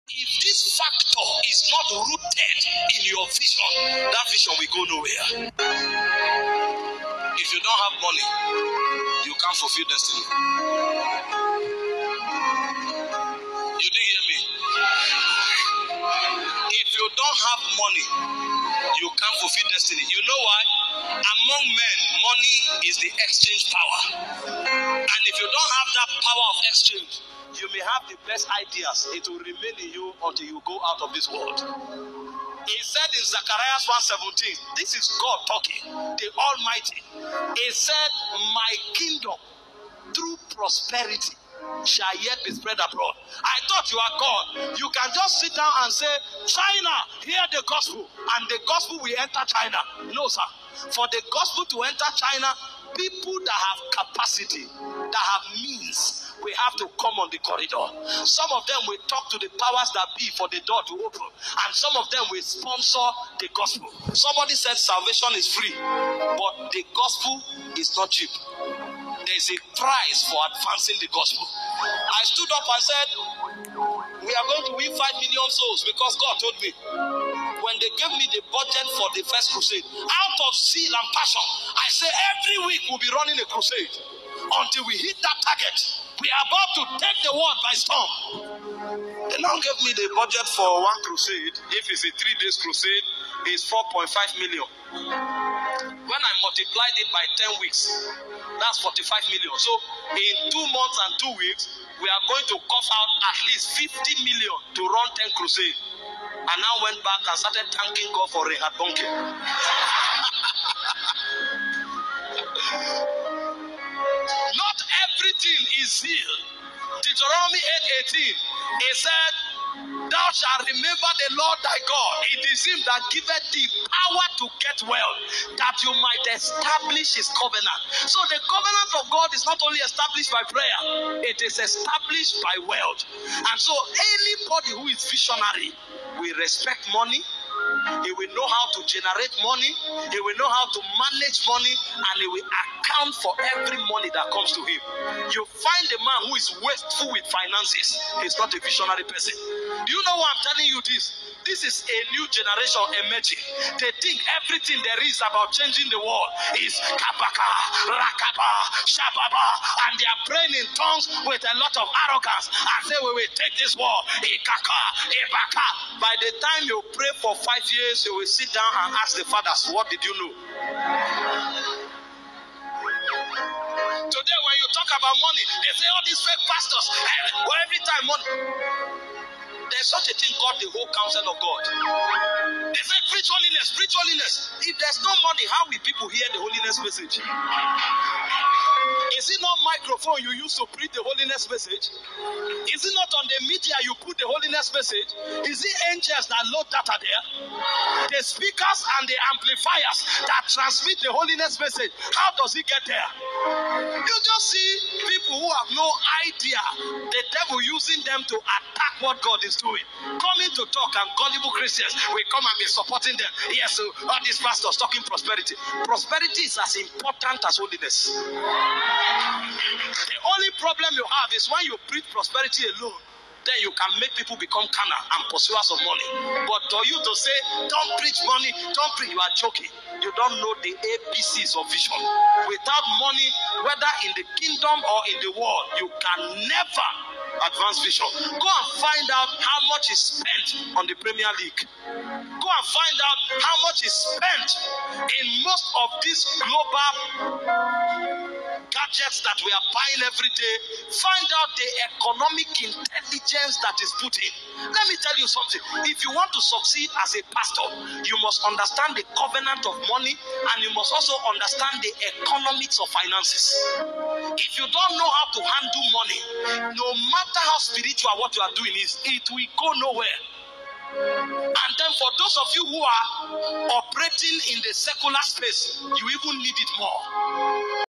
If this factor is not rooted in your vision, that vision will go nowhere. If you don't have money, you can't fulfill destiny. You didn't hear me? If you don't have money, you can't fulfill destiny. You know why? Among men, money is the exchange power. And if you don't have that power of exchange, you may have the best ideas. It will remain in you until you go out of this world. He said in Zechariah 1:17, this is God talking, the Almighty. He said, my kingdom through prosperity shall yet be spread abroad. I thought you are God. You can just sit down and say, China, hear the gospel, and the gospel will enter China. No, sir. For the gospel to enter China, people that have capacity, that have means, we have to come on the corridor. Some of them will talk to the powers that be for the door to open, and some of them will sponsor the gospel. Somebody said salvation is free, but the gospel is not cheap. There is a price for advancing the gospel. I stood up and said, we are going to win 5 million souls because God told me. When they gave me the budget for the first crusade, out of zeal and passion, I say every week we'll be running a crusade until we hit that target. We are about to take the world by storm. They now gave me the budget for one crusade. If it's a 3 days crusade, it's 4.5 million. When I multiplied it by 10 weeks, that's 45 million. So in 2 months and 2 weeks, we are going to cough out at least 50 million to run 10 crusades. And now went back and started thanking God for Rehab Bunke. Not everything is zeal. Deuteronomy 8:18, it said, thou shalt remember the Lord thy God. It is him that giveth thee power to get wealth, that you might establish his covenant. So the covenant of God is not only established by prayer, it is established by wealth. And so anybody who is visionary will respect money. He will know how to generate money. He will know how to manage money, and he will account for every money that comes to him. You find a man who is wasteful with finances, he's not a visionary person. Do you know why I'm telling you this? This is a new generation emerging. They think everything there is about changing the world is kapaka, rakaba, shababa, and they are praying in tongues with a lot of arrogance and say, we will take this world. Ikaka, ibaka. By the time you pray for 5 years, you will sit down and ask the fathers, what did you know? Today, when you talk about money, they say all these fake pastors, well, every time money. There's such a thing called the whole counsel of God. They say preach holiness, preach holiness. If there's no money, how will people hear the holiness message? Is it not microphone you use to preach the holiness message? Is it not on the media you put the holiness message? Is it angels that load data there? The speakers and the amplifiers that transmit the holiness message, how does it get there? You just see people who have no idea, the devil using them to attack what God is doing. Coming to talk, and gullible Christians will come and be supporting them. Yes, so all these pastors talking prosperity. Prosperity is as important as holiness. The only problem you have is when you preach prosperity alone, then you can make people become carnal and pursuers of money. But for you to say, don't preach money, don't preach, you are joking. You don't know the ABCs of vision. Without money, whether in the kingdom or in the world, you can never advance vision. Go and find out how much is spent on the Premier League. Go and find out how much is spent in most of these global gadgets that we are buying every day. Find out the economic intelligence that is put in. Let me tell you something. If you want to succeed as a pastor, you must understand the covenant of money, and you must also understand the economics of finances. If you don't know how to handle money, no matter how spiritual what you are doing is, it will go nowhere. And then for those of you who are operating in the secular space, you even need it more.